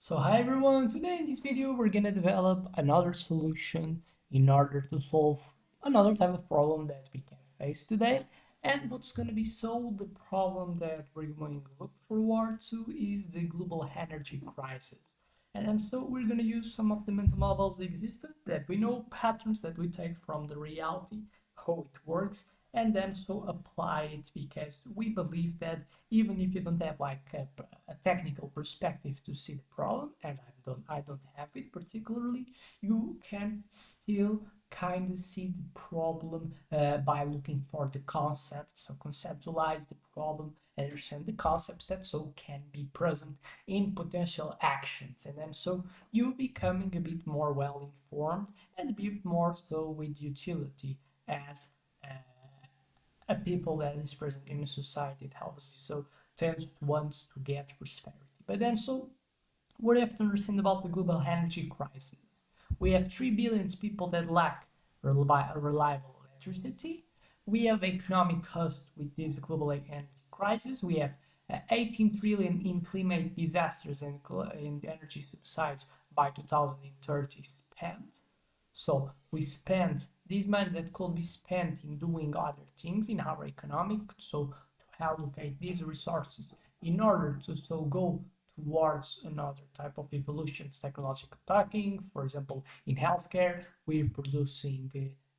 So hi everyone, today in this video we're gonna develop another solution in order to solve another type of problem that we can face today. And what's gonna be solved, the problem that we're going to look forward to is the global energy crisis. And so we're gonna use some of the mental models that existed, that we know, patterns that we take from the reality, how it works, and then so apply it because we believe that even if you don't have like a technical perspective to see the problem, and I don't have it particularly, you can still kind of see the problem by looking for the concepts. So conceptualize the problem, understand the concepts that so can be present in potential actions, and then so you becoming a bit more well informed and a bit more so with utility as uh, a people that is present in a society that obviously so tends wants to get prosperity. But then so what we have to understand about the global energy crisis. We have 3 billion people that lack reliable electricity. We have economic cost with this global energy crisis. We have 18 trillion in climate disasters and in energy subsides by 2030 spent. So we spend this money that could be spent in doing other things in our economic, so to allocate these resources in order to so go towards another type of evolutions, technological talking. For example, in healthcare, we're producing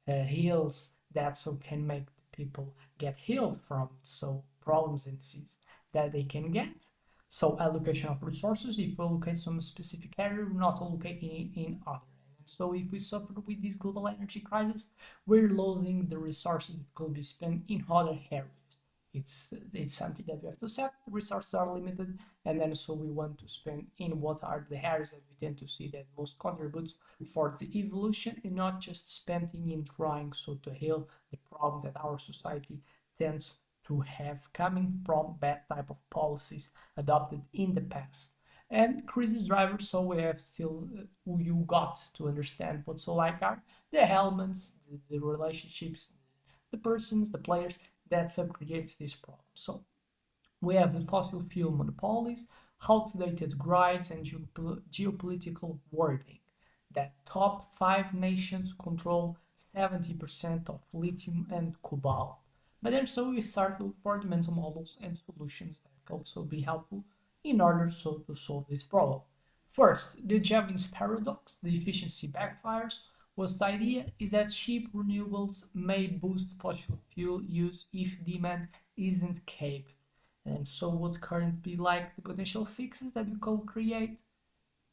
heals that so can make the people get healed from so problems and disease that they can get. So allocation of resources, if we allocate some specific area, we're not allocating it in other. So if we suffer with this global energy crisis, we're losing the resources that could be spent in other areas. It's something that we have to accept. The resources are limited, and then so we want to spend in what are the areas that we tend to see that most contributes for the evolution, and not just spending in trying so to heal the problem that our society tends to have coming from bad type of policies adopted in the past. And crisis drivers, so we have still you got to understand what so like are the elements, the relationships, the persons, the players that so creates this problem. So we have the fossil fuel monopolies, outdated grids, and geopolitical hoarding. That top 5 nations control 70% of lithium and cobalt. But then so we start to look for the mental models and solutions that can also be helpful in order so to solve this problem. First, the Jevons paradox, the efficiency backfires. Was the idea is that cheap renewables may boost fossil fuel use if demand isn't capped. And so what currently like the potential fixes that we could create?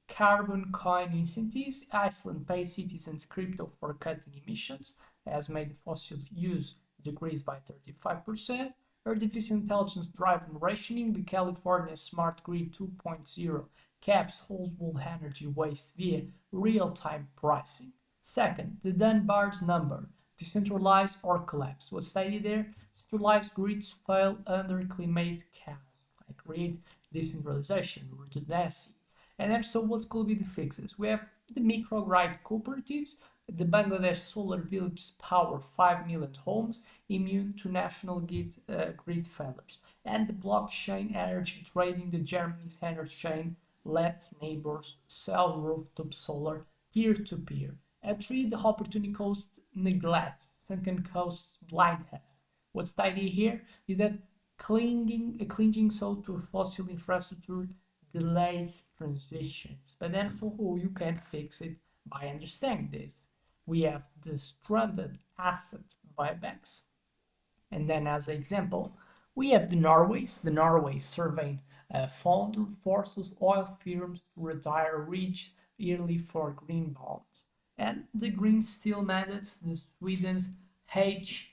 Carbon coin incentives. Iceland paid citizens crypto for cutting emissions, has made fossil use decrease by 35%. Artificial intelligence driven rationing. The California Smart Grid 2.0 caps household energy waste via real time pricing. Second, the Dunbar's number. Decentralized or collapse. What's the idea there? Centralized grids fail under climate chaos. I create decentralization, redundancy. And then so what could be the fixes? We have the microgrid cooperatives. The Bangladesh solar villages power 5 million homes immune to national grid failures. And the blockchain energy trading, the Germany's energy chain lets neighbors sell rooftop solar peer-to-peer. And three, the opportunity cost neglect, sunken cost blindness. What's the idea here is that clinging so to fossil infrastructure delays transitions. But then for who you can fix it by understanding this. We have the stranded asset buybacks. And then as an example, we have the Norway survey fund forces oil firms to retire rich yearly for green bonds. And the green steel mandates the Sweden's HYBRET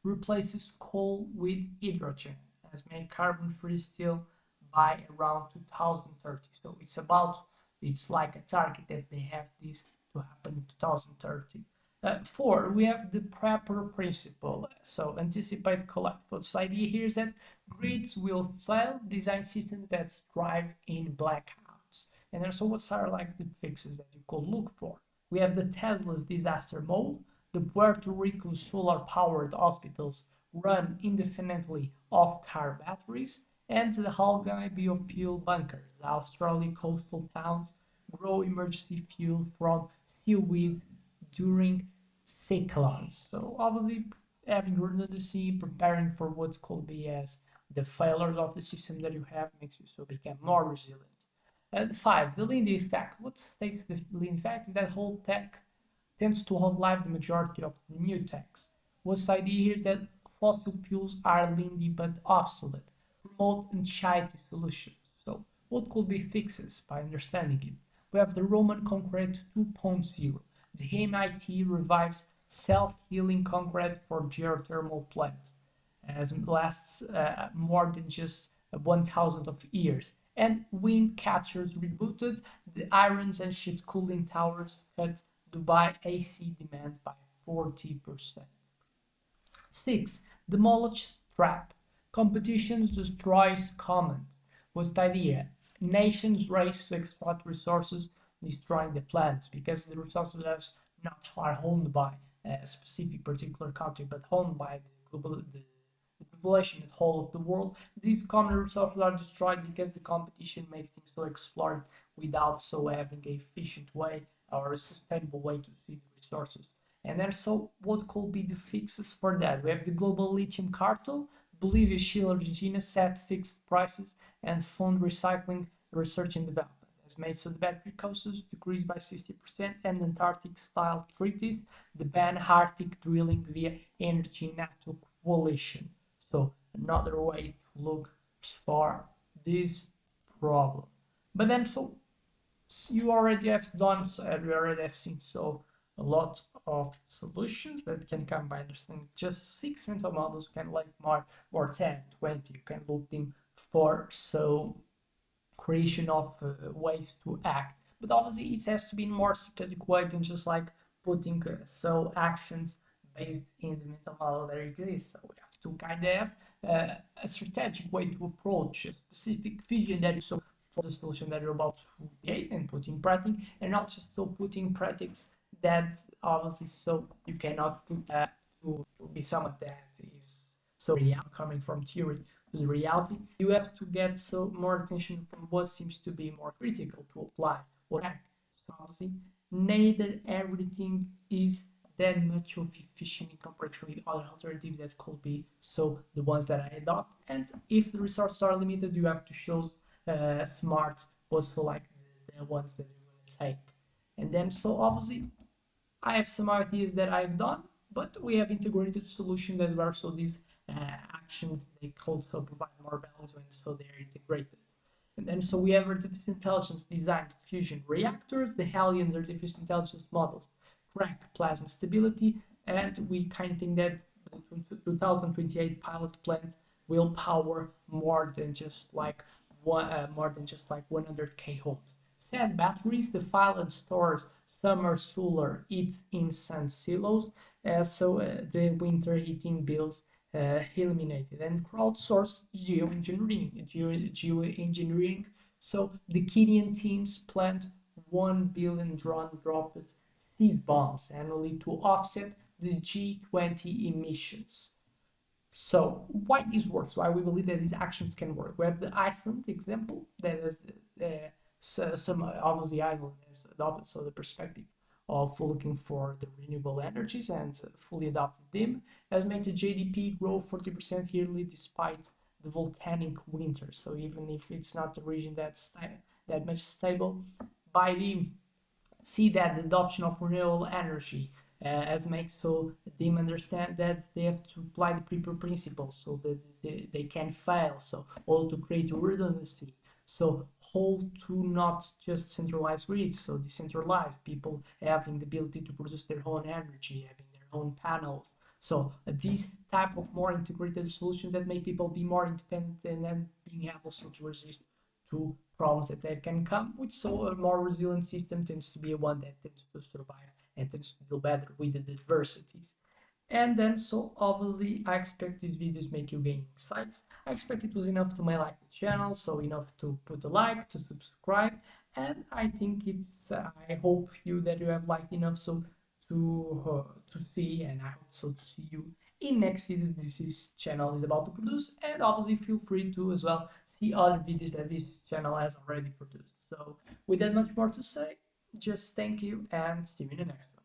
replaces coal with hydrogen has made carbon-free steel by around 2030. So it's like a target that they have this to happen in 2030. Four, we have the prepper principle. So anticipate collapse. What's the idea here is that grids will fail, design systems that thrive in blackouts. And also what are like the fixes that you could look for? We have the Tesla's disaster mode, the Puerto Rico solar-powered hospitals run indefinitely off car batteries, And the Halgai biofuel bunkers. The Australian coastal towns grow emergency fuel from seaweed during cyclones. So obviously having redundancy, preparing for what's called be as the failures of the system that you have makes you so become more resilient. And five, the Lindy effect. What states the Lindy effect is that whole tech tends to outlive the majority of new techs. What's the idea here is that fossil fuels are lindy but obsolete, remote and shiny solutions. So what could be fixes by understanding it? We have the Roman concrete 2.0. The MIT revives self-healing concrete for geothermal plants as it lasts more than just 1,000 of years. And wind catchers rebooted, the irons and sheet cooling towers cut Dubai AC demand by 40%. 6. Demolish trap. Competitions destroys commons. What's the idea? Nations race to extract resources, destroying the planets because the resources are not owned by a specific particular country, but owned by the population, the whole of the world. These common resources are destroyed because the competition makes them so explored without so having a efficient way or a sustainable way to see the resources. And then so what could be the fixes for that? We have the global lithium cartel, Bolivia, Chile, Argentina set fixed prices and fund recycling, research and development. As made so the battery costs decreased by 60% and Antarctic style treaties, the ban Arctic drilling via energy network coalition. So another way to look for this problem. But then so you already have done, you already have seen so a lot of solutions that can come by understanding just six mental models. You can like more 10, 20. You can look them for so creation of ways to act. But obviously, it has to be in more strategic way than just like putting so actions based in the mental model that exists. So we have to kind of have a strategic way to approach a specific vision that is so for the solution that you're about to create and put in practice, and not just so put in practice that obviously so you cannot put to be someone that is so real coming from theory to the reality. You have to get so more attention from what seems to be more critical to apply or act. So obviously, neither everything is that much of efficient in comparison with other alternatives that could be so the ones that I adopt. And if the resources are limited, you have to show smart also like the ones that you're going to take. And then so obviously I have some ideas that I've done, but we have integrated solutions that were so these actions they also provide more values when so they're integrated. And then so we have artificial intelligence designed fusion reactors, the Hellions artificial intelligence models, crack plasma stability, and we kind of think that the 2028 pilot plant will power more than just like 100k homes. Sand batteries, the file and stores summer solar heat in sun silos, the winter heating bills eliminated, and crowdsourced geoengineering. So the Kenyan teams plant 1 billion drone dropped seed bombs annually to offset the G20 emissions. So why this works? Why we believe that these actions can work? We have the Iceland example that is some obviously Iceland has adopted so the perspective of looking for the renewable energies and fully adopted them has made the GDP grow 40% yearly despite the volcanic winter. So even if it's not a region that's that much stable, by the see that the adoption of renewable energy as makes so them understand that they have to apply the Prepper principles so that they can fail, so all to create redundancy, so how to not just centralize grids, so decentralized people having the ability to produce their own energy, having their own panels. So these type of more integrated solutions that make people be more independent and then being able so to resist to problems that can come, which so a more resilient system tends to be one that tends to survive and tends to deal better with the adversities. And then so obviously I expect these videos make you gain insights. I expect it was enough to like the channel, so enough to put a like, to subscribe, and I think it's I hope you that you have liked enough so to see, and I hope so to see you in next videos this channel is about to produce, and obviously feel free to as well see other videos that this channel has already produced. So with that much more to say, just thank you and see you in the next one.